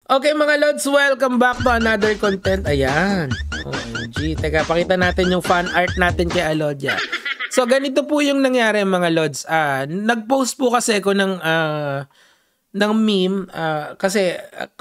Okay mga Lods, welcome back to another content. Ayan. OMG. Teka, pakita natin yung fan art natin kay Alodia. So, ganito po yung nangyari mga Lods. Nag-post po kasi ako ng meme. Kasi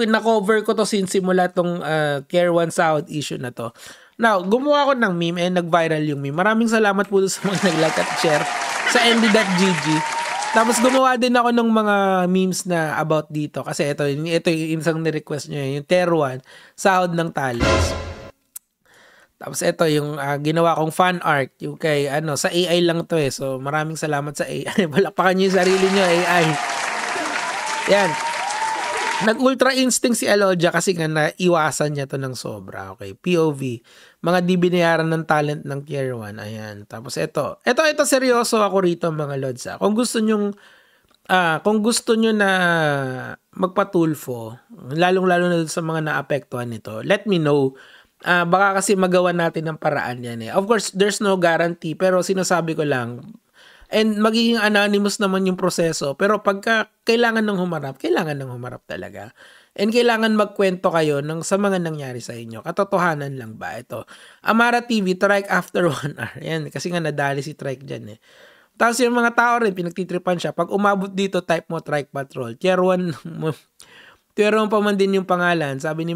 na-cover ko to since simula tong Care One South issue na to. Now, gumawa ko ng meme and nag-viral yung meme. Maraming salamat po sa mga nag-like at share sa nd.gg. Tapos gumawa din ako ng mga memes na about dito. Kasi ito yung isang ni-request nyo, yung Tier 1, sahod ng talos. Tapos ito yung ginawa kong fan art. Yung kay, sa AI lang to eh. So maraming salamat sa AI. Balakpakan nyo yung sarili nyo, AI. Yan. Nag-ultra instinct si Alodia kasi nga naiwasan niya to ng sobra. Okay, POV. Mga di binayaran ng talent ng Tier 1. Ayan. Tapos ito seryoso ako rito mga Lods. Kung gusto nyo na magpatulfo, lalong-lalo na sa mga naapektuhan nito, let me know. Baka kasi magawa natin ng paraan yan eh. Of course, there's no guarantee, pero sinasabi ko lang, and magiging anonymous naman yung proseso. Pero pagka kailangan ng humarap talaga. And kailangan magkwento kayo sa mga nangyari sa inyo. Katotohanan lang ba ito? Amara TV, trike after 1 hour. Yan, kasi nga nadali si Trike dyan eh. Tapos yung mga tao rin, pinagtitripan siya. Pag umabot dito, type mo Trike Patrol. Tier 1, Tier 1 pa man din yung pangalan. Sabi ni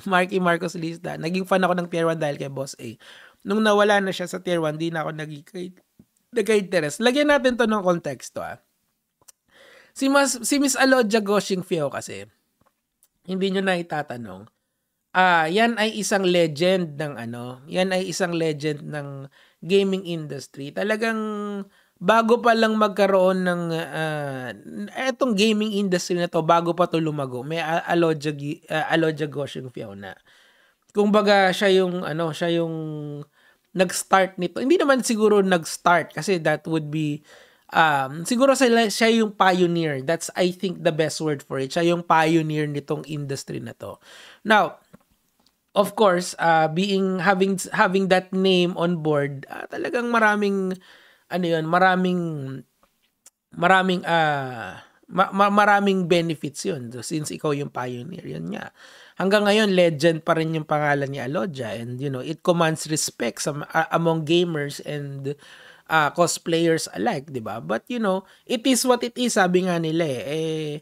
Marky Marcos Lista, naging fan ako ng Tier 1 dahil kay Boss A. Nung nawala na siya sa Tier 1, di na ako nag-interest. Lagyan natin to ng konteksto. Si Miss Alodia Goshing Fio kasi, hindi nyo na itatanong. Yan ay isang legend ng gaming industry. Talagang bago pa lang magkaroon ng etong gaming industry na to, bago pa to lumago, may Alodia Goshing Fio na. Kumbaga siya yung nag-start nito. Hindi naman siguro nag-start kasi that would be siguro siya yung pioneer. That's I think the best word for it. Siya yung pioneer nitong industry na to. Now, of course, having that name on board, talagang maraming benefits yun since ikaw yung pioneer. Yun nga. Hanggang ngayon, legend pa rin yung pangalan ni Alodia and it commands respect among gamers and cosplayers alike, di ba? But it is what it is, sabi nga nila eh.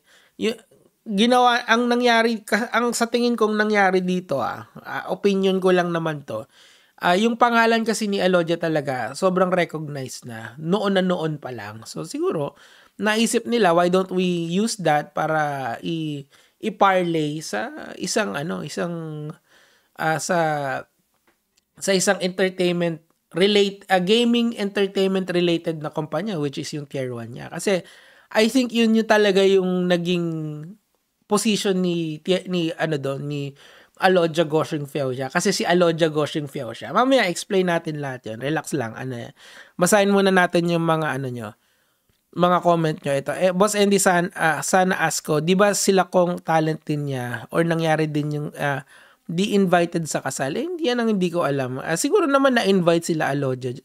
Ginawa, sa tingin kong nangyari dito, opinion ko lang naman to, yung pangalan kasi ni Alodia talaga, sobrang recognized na, noon pa lang. So siguro, naisip nila, why don't we use that para i-parlay sa isang gaming entertainment related na kumpanya, which is yung Tier 1 niya. Kasi I think yun yung talaga yung naging position ni Alodia Goshing Fio siya. Kasi si Alodia Goshing Fio siya. Mamaya explain natin lahat yun. Relax lang. Basahin muna natin yung mga mga comment nyo. Ito, Boss Andy, sana ask ko, di ba sila kong talent din niya or nangyari din yung di invited sa kasal? Hindi yan ang hindi ko alam. Siguro naman na-invite sila Alodia,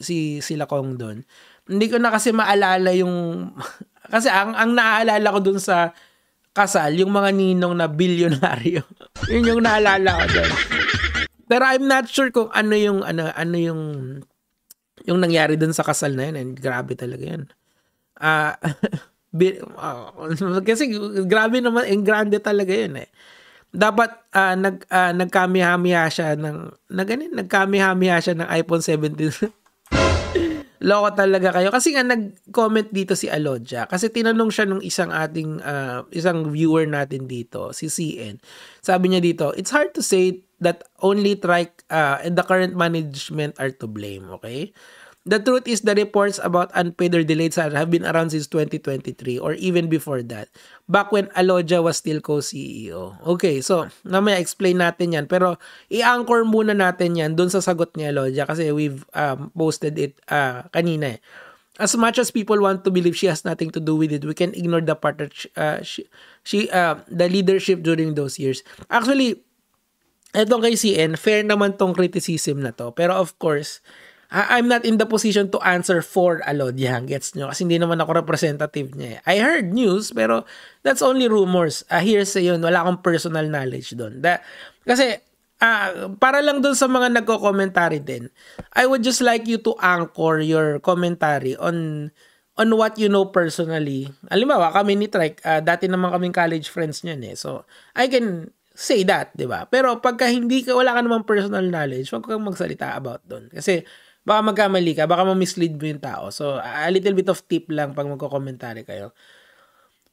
sila kong doon. Hindi ko na kasi maalala yung kasi ang naaalala ko doon sa kasal, yung mga ninong na bilyonaryo. Yun yung naalala ko doon. Pero I'm not sure kung ano yung nangyari doon sa kasal na yun. And grabe talaga yan. Kasi grabe naman, grande talaga yun eh. Dapat nagkamihamiya siya ng iPhone 17. Loko talaga kayo. Kasi nga nag-comment dito si Alodia. Kasi tinanong siya nung isang viewer natin dito, si CN. Sabi niya dito, it's hard to say that only Trike and the current management are to blame, okay? The truth is the reports about unpaid or delayed salary have been around since 2023 or even before that, back when Alodia was still co-CEO. Okay, so mamaya explain natin yan. Pero i-anchor muna natin yan dun sa sagot ni Alodia kasi we've posted it kanina eh. As much as people want to believe she has nothing to do with it, we can ignore the part that the leadership during those years. Actually, etong kay CN, fair naman tong criticism na to. Pero of course, I'm not in the position to answer for Alodia. Gets nyo? Kasi hindi naman ako representative niya. I heard news, pero that's only rumors. Hearsay yun. Wala akong personal knowledge doon. Kasi, para lang doon sa mga nagko-commentary din, I would just like you to anchor your commentary on what you know personally. Halimbawa, kami ni Trike, dati naman kaming college friends niyan eh. So, I can say that, di ba? Pero pagka wala ka namang personal knowledge, huwag kang magsalita about doon. Kasi, baka magkamali ka, baka ma-mislead mo yung tao. So, a little bit of tip lang pag magko-commentary kayo.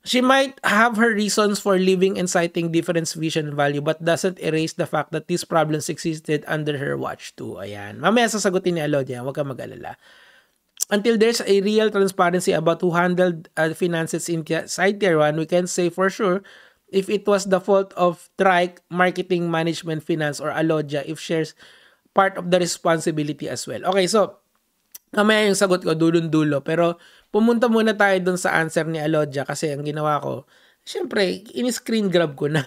She might have her reasons for living and citing difference, vision, and value, but doesn't erase the fact that these problems existed under her watch too. Ayan. Mamaya sasagutin ni Alodia, huwag kang mag-alala. Until there's a real transparency about who handled finances inside Tier 1, we can say for sure if it was the fault of Trike, marketing, management, finance, or Alodia, if shares part of the responsibility as well. Okay, so, mamaya yung sagot ko, dulon-dulo. Pero, pumunta muna tayo dun sa answer ni Alodia kasi ang ginawa ko, syempre, in-screen grab ko na.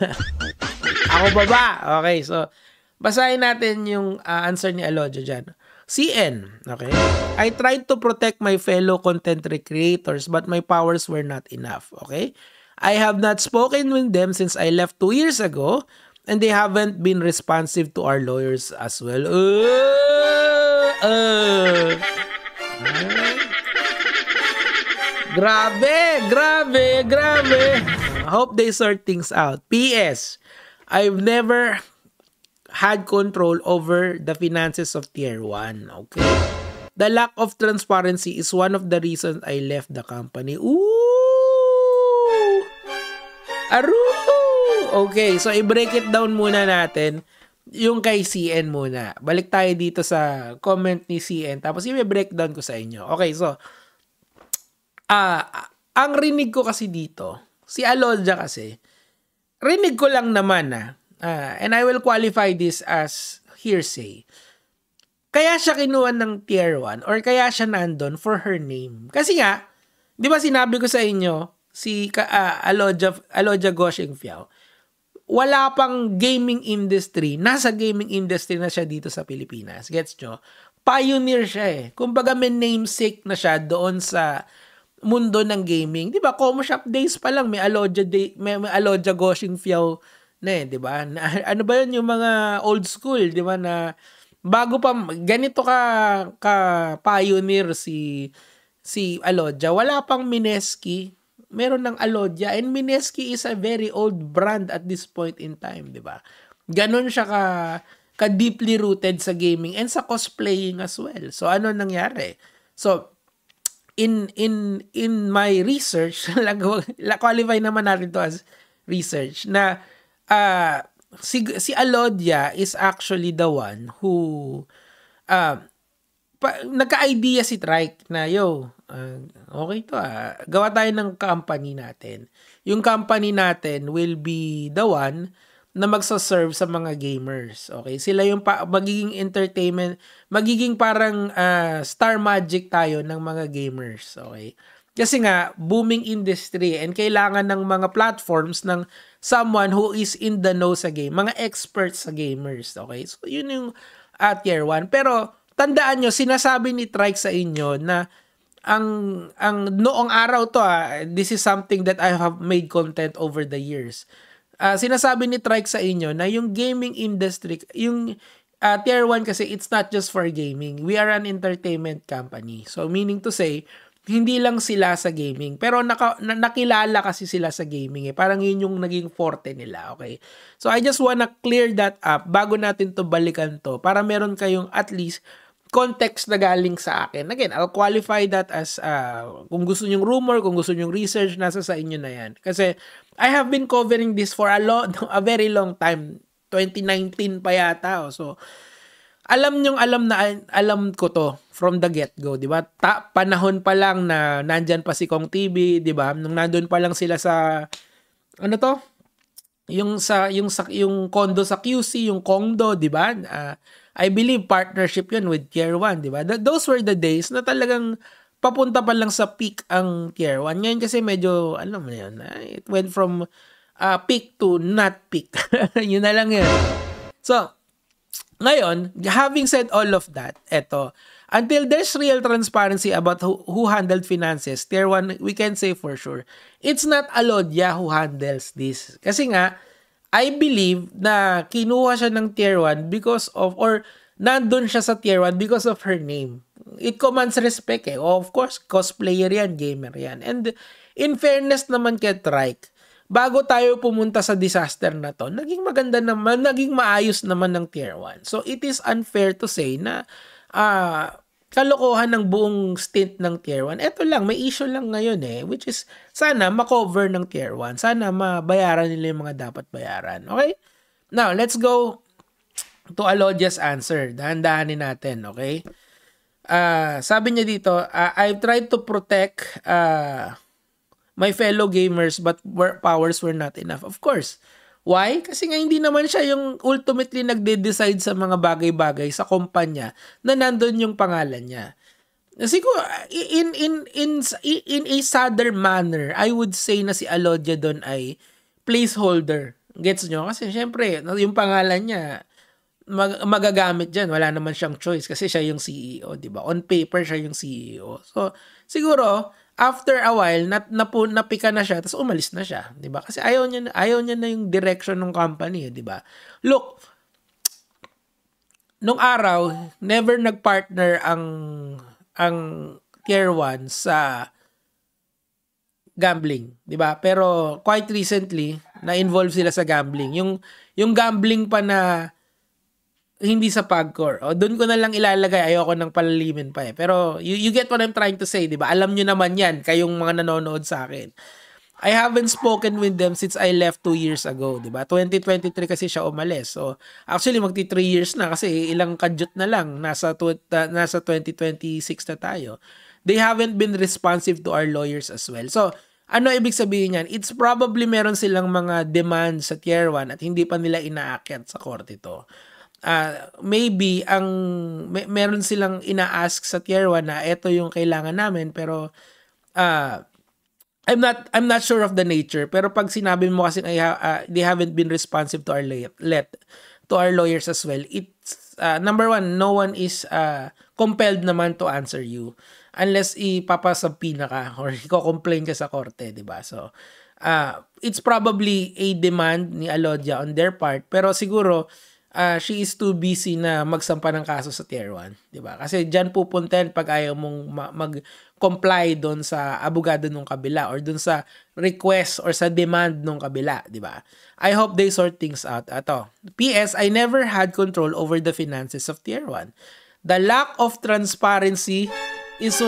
Ako ba? Okay, so, basahin natin yung answer ni Alodia dyan. CN, okay? I tried to protect my fellow content creators but my powers were not enough, okay? I have not spoken with them since I left 2 years ago and they haven't been responsive to our lawyers as well. Grabe. I hope they sort things out. P.S. I've never had control over the finances of Tier 1. Okay? The lack of transparency is one of the reasons I left the company. Ooh! Aru! Okay, so i-break it down muna natin yung kay CN muna. Balik tayo dito sa comment ni CN tapos i-breakdown ko sa inyo. Okay, so ang rinig ko kasi dito, si Alodia kasi, rinig ko lang naman and I will qualify this as hearsay. Kaya siya kinuha ng Tier 1 or kaya siya nandun for her name. Kasi nga, di ba sinabi ko sa inyo, si Alodia Gosheng Fiao, wala pang gaming industry, nasa gaming industry na siya dito sa Pilipinas. Gets nyo? Pioneer siya eh. Kumbaga may namesake na siya doon sa mundo ng gaming. Di ba? Como Shop days pa lang, may Alodia Gosheng Fiao na eh, di ba? Ano ba yun yung mga old school, di ba? Na bago pa, ganito ka pioneer si Alodia. Wala pang Mineski. Meron ng Alodia and Mineski is a very old brand at this point in time, di ba? Ganon siya ka deeply rooted sa gaming and sa cosplaying as well. So ano nangyari? So in my research, qualify naman natin to as research na si Alodia is actually the one who nagka-idea si Trike na okay to gawa tayo ng company natin. Yung company natin will be the one na magsaserve sa mga gamers. Okay? Sila yung magiging entertainment, magiging parang star magic tayo ng mga gamers. Okay? Kasi nga, booming industry and kailangan ng mga platforms ng someone who is in the know sa game. Mga experts sa gamers. Okay? So, yun yung Tier 1. Pero, tandaan nyo, sinasabi ni Trike sa inyo na ang noong araw to this is something that I have made content over the years. Sinasabi ni Trike sa inyo na yung gaming industry, yung Tier 1 kasi it's not just for gaming. We are an entertainment company. So meaning to say, hindi lang sila sa gaming. Pero nakilala kasi sila sa gaming. Parang yun yung naging forte nila. Okay? So I just wanna clear that up bago natin to balikan to para meron kayong at least context na galing sa akin. Again, I'll qualify that as kung gusto nyong rumor, kung gusto nyong research, nasa sa inyo na yan. Kasi I have been covering this for a very long time. 2019 pa yata. So, alam ko to from the get-go, di ba? Panahon pa lang na nandyan pa si Kong TV, di ba? Nung nandun pa lang sila sa, ano to? Yung condo sa QC, yung Kongdo, di ba? I believe partnership yun with Tier 1, di ba? Those were the days na talagang papunta pa lang sa peak ang Tier 1. Ngayon kasi medyo, alam mo yun, it went from peak to not peak. Yun na lang yun. So, Ngayon, having said all of that, eto, until there's real transparency about who handled finances, tier 1, we can say for sure, it's not Alodia who handles this. Kasi nga, I believe na kinuha siya ng tier 1 because of, or nandun siya sa tier 1 because of her name. It commands respect eh. Of course, cosplayer yan, gamer yan. And in fairness naman kay Trike, bago tayo pumunta sa disaster na to, naging maganda naman, naging maayos naman ng tier 1. So it is unfair to say na kalokohan ng buong stint ng tier 1. Ito lang, may issue lang ngayon eh, which is sana makover ng tier 1. Sana mabayaran nila yung mga dapat bayaran. Okay? Now, let's go to Alodia's answer. Dahan-dahanin natin, okay? Sabi niya dito, I've tried to protect my fellow gamers but powers were not enough. Of course. Why? Kasi nga hindi naman siya yung ultimately nagde-decide sa mga bagay-bagay sa kumpanya na nandun yung pangalan niya. Siguro, in a sadder manner, I would say na si Alodia doon ay placeholder. Gets nyo? Kasi syempre, yung pangalan niya, magagamit dyan. Wala naman siyang choice kasi siya yung CEO, di ba? On paper, siya yung CEO. So, siguro, after a while, napika na siya, tapos umalis na siya, di ba? Kasi ayaw niya na yung direction ng company, di ba? Look, nung araw, never nagpartner ang tier 1 sa gambling, di ba? Pero quite recently, na-involve sila sa gambling. Yung gambling pa na hindi sa PAGCOR. O, doon ko na lang ilalagay. Ayoko nang palalimin pa eh. Pero, you get what I'm trying to say, di ba? Alam nyo naman yan, kayong mga nanonood sa akin. I haven't spoken with them since I left 2 years ago, di ba? 2023 kasi siya umalis. So, actually, magti 3 years na kasi ilang kadyot na lang. Nasa 2026 na tayo. They haven't been responsive to our lawyers as well. So, ano ibig sabihin yan? It's probably meron silang mga demands sa tier 1 at hindi pa nila inaakyat sa korte to. Maybe meron silang ina-ask sa tier 1 na ito yung kailangan namin pero I'm not sure of the nature pero pag sinabi mo kasi they haven't been responsive to our lawyers as well, it's number one, no one is compelled naman to answer you unless ipapasabpina ka or i-complain ka sa korte, di ba? So it's probably a demand ni Alodia on their part pero siguro she is too busy na magsampa ng kaso sa tier 1, di ba? Kasi diyan pupuntahan pag ayaw mong mag-comply doon sa abogado nung kabila or doon sa request or sa demand nung kabila, di ba? I hope they sort things out. Ato. PS, I never had control over the finances of tier 1. The lack of transparency is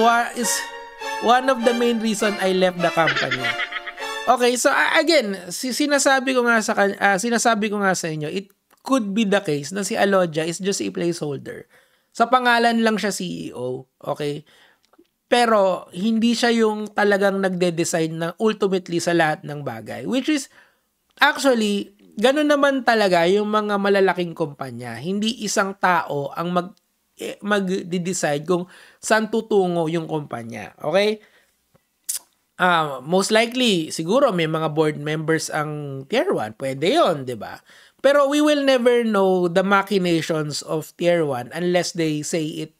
one of the main reason I left the company. Okay, so again, sinasabi ko nga sa inyo, it could be the case na si Alodia is just a placeholder. Sa pangalan lang siya CEO, okay? Pero hindi siya yung talagang nagde-decide na ultimately sa lahat ng bagay. Which is, actually, ganun naman talaga yung mga malalaking kumpanya. Hindi isang tao ang mag-decide kung saan tutungo yung kumpanya. Okay? Most likely, siguro may mga board members ang tier 1. Pwede yon, di ba? Pero we will never know the machinations of tier 1 unless they say it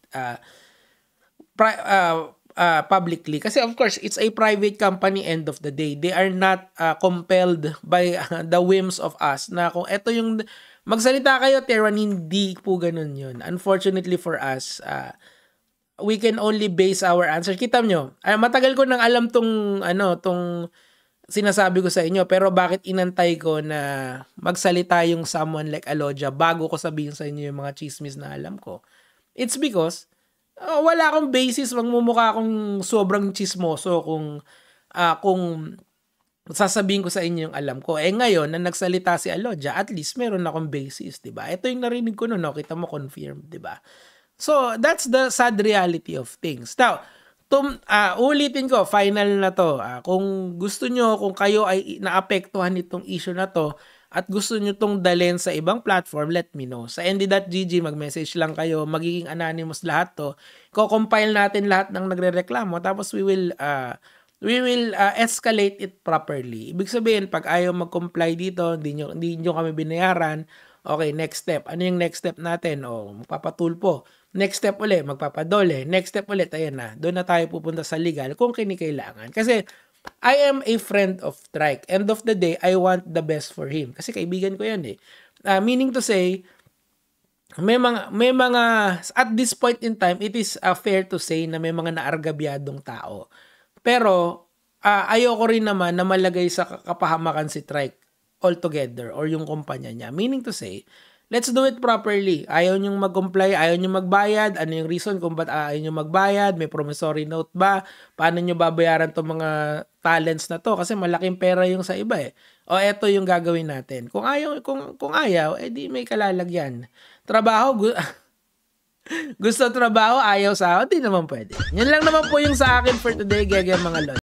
publicly. Kasi of course, it's a private company end of the day. They are not compelled by the whims of us na kung eto yung magsalita kayo, tier 1, hindi po ganun yun. Unfortunately for us, we can only base our answer. Kita nyo, matagal ko nang alam tong sinasabi ko sa inyo, pero bakit inantay ko na magsalita yung someone like Alodia bago ko sabihin sa inyo yung mga chismis na alam ko? It's because wala akong basis, magmumukha akong sobrang chismoso kung sasabihin ko sa inyo yung alam ko. Ngayon, na nagsalita si Alodia, at least meron akong basis, diba? Ito yung narinig ko nun, kita mo confirmed, diba? So, that's the sad reality of things. Now, ulitin ko, final na to. Kung gusto nyo, kung kayo ay naapektuhan nitong issue na to, at gusto nyo tong dalhin sa ibang platform, let me know. Sa nd.gg, mag-message lang kayo, magiging anonymous lahat to. Ko-compile natin lahat ng nagre-reklamo, tapos we will escalate it properly. Ibig sabihin, pag ayaw mag-comply dito, hindi nyo kami binayaran, Okay, next step. Ano yung next step natin? Magpapatulpo. Next step ulit, magpapadole. Next step ulit, ayan na. Doon na tayo pupunta sa legal kung kinikailangan. Kasi I am a friend of Trike. End of the day, I want the best for him. Kasi kaibigan ko yan eh. Meaning to say, may mga at this point in time, it is fair to say na may mga naargabyadong tao. Pero ayoko rin naman na malagay sa kapahamakan si Trike altogether or yung kumpanya niya. Meaning to say, let's do it properly. Ayaw niyong mag-comply, ayaw niyong magbayad. Ano yung reason kung ba't ayaw niyong magbayad? May promissory note ba? Paano niyo babayaran tong mga talents na to? Kasi malaking pera yung sa iba eh. O eto yung gagawin natin. Kung ayaw, edi may kalalagyan. Trabaho, gusto trabaho, ayaw sahod, di naman pwede. Yan lang naman po yung sa akin for today, mga lord.